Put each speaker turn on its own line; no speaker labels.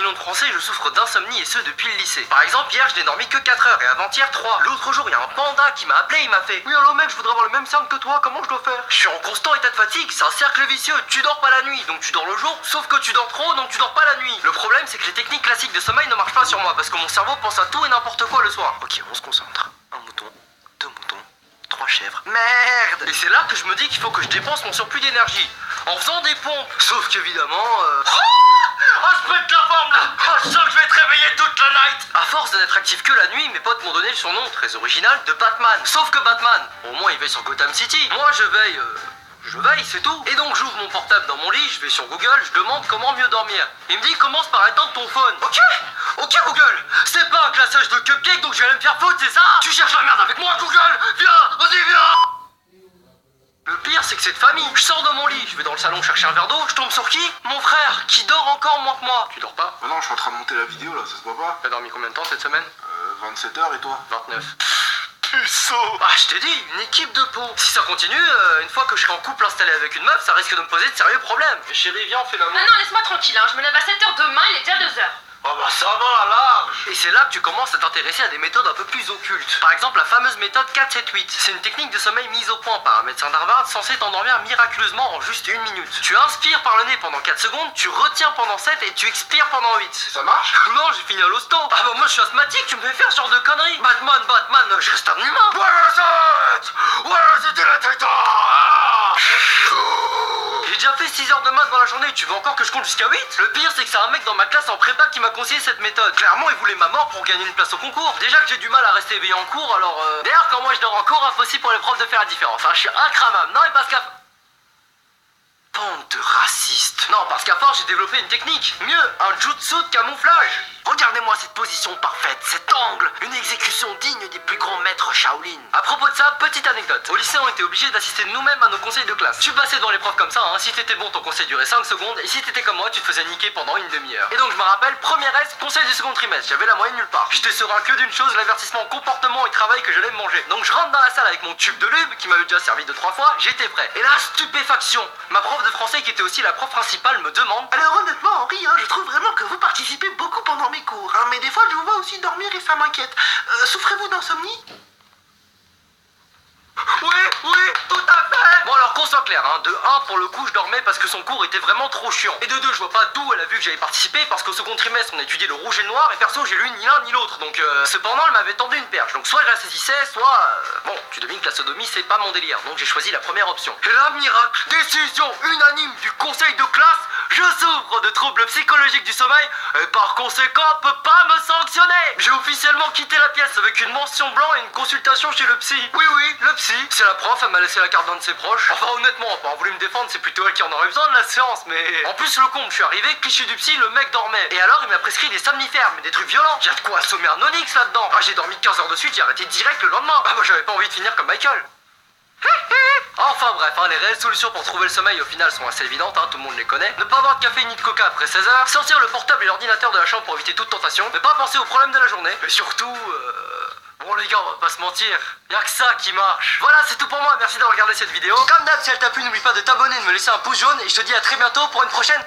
millions de Français, je souffre d'insomnie et ce depuis le lycée. Par exemple, hier je n'ai dormi que 4 heures et avant-hier 3. L'autre jour, il y a un panda qui m'a appelé, il m'a fait: oui, allo mec, je voudrais avoir le même cercle que toi, comment je dois faire? Je suis en constant état de fatigue, c'est un cercle vicieux. Tu dors pas la nuit, donc tu dors le jour, sauf que tu dors trop, donc tu dors pas la nuit. Le problème, c'est que les techniques classiques de sommeil ne marchent pas sur moi parce que mon cerveau pense à tout et n'importe quoi le soir. Ok, on se concentre. Un mouton, 2 moutons, 3 chèvres. Merde! Et c'est là que je me dis qu'il faut que je dépense mon surplus d'énergie en faisant des pompes. Sauf qu'évidemment... Oh, je pète la forme là! Oh, je sens que je vais être réveillé toute la night! À force de n'être actif que la nuit, mes potes m'ont donné le surnom très original de Batman. Sauf que Batman, au moins il veille sur Gotham City. Moi je veille... Je veille, c'est tout. Et donc j'ouvre mon portable dans mon lit, je vais sur Google, je demande comment mieux dormir. Il me dit commence par éteindre ton phone. Ok Google, c'est pas un classage de cupcake donc je vais aller me faire foutre, c'est ça? Tu cherches la merde avec moi Google? Viens, vas-y viens! Le pire c'est que c'est de famille. Je sors de mon lit, je vais dans le salon chercher un verre d'eau, je tombe sur qui? Mon frère, qui dort encore moins que moi. Tu dors pas?
Non, je suis en train de monter la vidéo là, ça se voit pas.
T'as dormi combien de temps cette semaine?
27 heures et toi?
29.
Puceau!
Ah, je t'ai dit, une équipe de peau. Si ça continue, une fois que je serai en couple installé avec une meuf, ça risque de me poser de sérieux problèmes. Mais chérie, viens, on fait l'amour.
Ah non, laisse-moi tranquille, hein. Je me lève à 7h demain, il est déjà 2h.
Oh bah ça va là. Et c'est là que tu commences à t'intéresser à des méthodes un peu plus occultes. Par exemple la fameuse méthode 4-7-8. C'est une technique de sommeil mise au point par un médecin d'Harvard censé t'endormir miraculeusement en juste 1 minute. Tu inspires par le nez pendant 4 secondes, tu retiens pendant 7 et tu expires pendant 8.
Ça marche?
Non, j'ai fini à l'hosto. Ah bah moi je suis asthmatique, tu me fais faire ce genre de conneries. Batman, je reste un humain.
C'était la tête!
J'ai déjà fait 6 heures de maths dans la journée, tu veux encore que je compte jusqu'à 8? Le pire c'est que c'est un mec dans ma classe en prépa qui m'a conseillé cette méthode. Clairement il voulait ma mort pour gagner une place au concours. Déjà que j'ai du mal à rester éveillé en cours, alors D'ailleurs quand moi je dors en cours, impossible pour les profs de faire la différence. Hein, je suis incramable. Non mais parce qu'à... Bande de racistes. Non, parce qu'à force j'ai développé une technique. Mieux, un jutsu de camouflage. Regardez-moi cette position parfaite, cet angle. Une exécution digne des plus grands maîtres Shaolin. À propos de ça, petite anecdote. Au lycée, on était obligés d'assister nous-mêmes à nos conseils de classe. Tu passais devant les profs comme ça, hein. Si t'étais bon, ton conseil durait 5 secondes. Et si t'étais comme moi, tu te faisais niquer pendant une demi-heure. Et donc je me rappelle, première S, conseil du second trimestre. J'avais la moyenne nulle part. J'étais serein que d'une chose, l'avertissement comportement et travail que j'allais me manger. Donc je rentre dans la salle avec mon tube de lube, qui m'avait déjà servi 2-3 fois, j'étais prêt. Et là, stupéfaction. Ma prof de français, qui était aussi la prof principale, me demande:
alors honnêtement Henri, je trouve vraiment que vous participez beaucoup pendant mes cours, mais des fois je vous vois aussi dormir et ça m'inquiète. Souffrez-vous d'insomnie?
Oui, tout à fait. Bon alors qu'on soit clair, hein. De 1, pour le coup je dormais parce que son cours était vraiment trop chiant. Et de 2, je vois pas d'où elle a vu que j'avais participé, parce qu'au second trimestre on a étudié le rouge et le noir et perso j'ai lu ni l'un ni l'autre. Donc cependant elle m'avait tendu une perche. Donc soit je la saisissais, soit... Bon, tu devines que la sodomie c'est pas mon délire. Donc j'ai choisi la première option. Et là, miracle, décision unanime du conseil de classe, je souffre de troubles psychologiques du sommeil et par conséquent on peut pas me sanctionner. J'ai officiellement quitté la pièce avec une mention blanc et une consultation chez le psy. Oui, le psy. C'est la prof, elle m'a laissé la carte d'un de ses proches. Enfin honnêtement, on pas voulu me défendre, c'est plutôt elle qui en aurait besoin de la séance, mais... En plus le comble, je suis arrivé, cliché du psy, le mec dormait. Et alors il m'a prescrit des somnifères, mais des trucs violents. J'ai de quoi assommer un onyx là-dedans. Ah, j'ai dormi 15 heures de suite, j'ai arrêté direct le lendemain. Ah bah j'avais pas envie de finir comme Michael. Enfin bref, les réelles solutions pour trouver le sommeil au final sont assez évidentes, tout le monde les connaît. Ne pas avoir de café ni de coca après 16h, sortir le portable et l'ordinateur de la chambre pour éviter toute tentation, ne pas penser aux problèmes de la journée, et surtout... Bon les gars, on va pas se mentir, y'a que ça qui marche. Voilà, c'est tout pour moi, merci d'avoir regardé cette vidéo. Comme d'hab, si elle t'a plu, n'oublie pas de t'abonner, de me laisser un pouce jaune, et je te dis à très bientôt pour une prochaine...